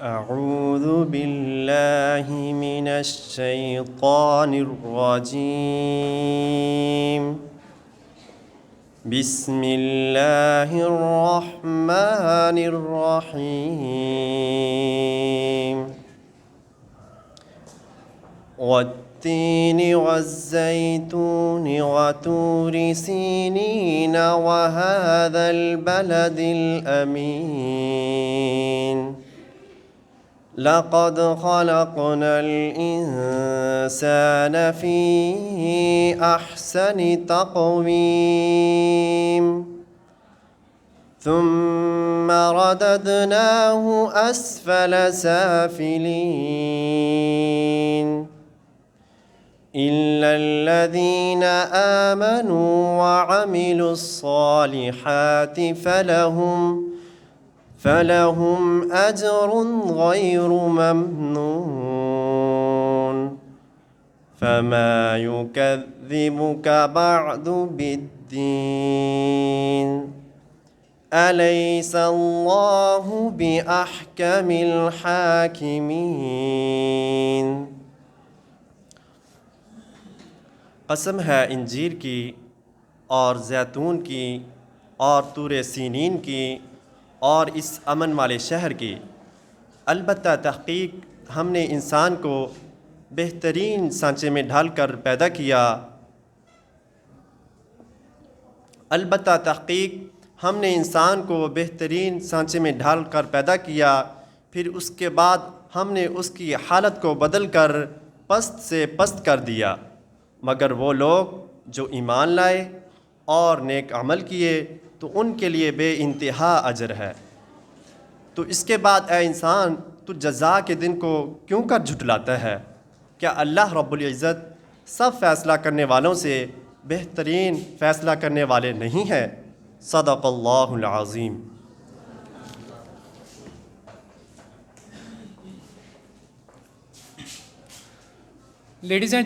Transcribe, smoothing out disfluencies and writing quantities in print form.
أعوذ بالله من الشيطان الرجيم. بسم الله الرحمن الرحيم. والتين والزيتون وطور سينين وهذا البلد الأمين. لقد خلقنا الإنسان في أحسن تقويم ثم رددناه أسفل سافلين إلا الذين آمنوا وعملوا الصالحات فلهم أجر غير ممنون. فما يكذبك بعد بالدين أليس الله بأحكم الحاكمين। कसम है इंजीर की और जैतून की और तूर सीनीन की और इस अमन वाले शहर की। अलबत्ता तहक़ीक़ हमने इंसान को बेहतरीन सांचे में ढालकर पैदा किया। अलबत्ता तहक़ीक़ हमने इंसान को बेहतरीन सांचे में ढालकर पैदा किया, फिर उसके बाद हमने उसकी हालत को बदल कर पस्त से पस्त कर दिया। मगर वो लोग जो ईमान लाए और नेक अमल किए तो उनके लिए बेइंतहा अजर है। तो इसके बाद ऐ इंसान, तू जज़ा के दिन को क्यों कर झुटलाता है? क्या अल्लाह रब्बुल इज़्ज़त सब फ़ैसला करने वालों से बेहतरीन फ़ैसला करने वाले नहीं हैं? सदक़ल्लाहुल अज़ीम। Ladies and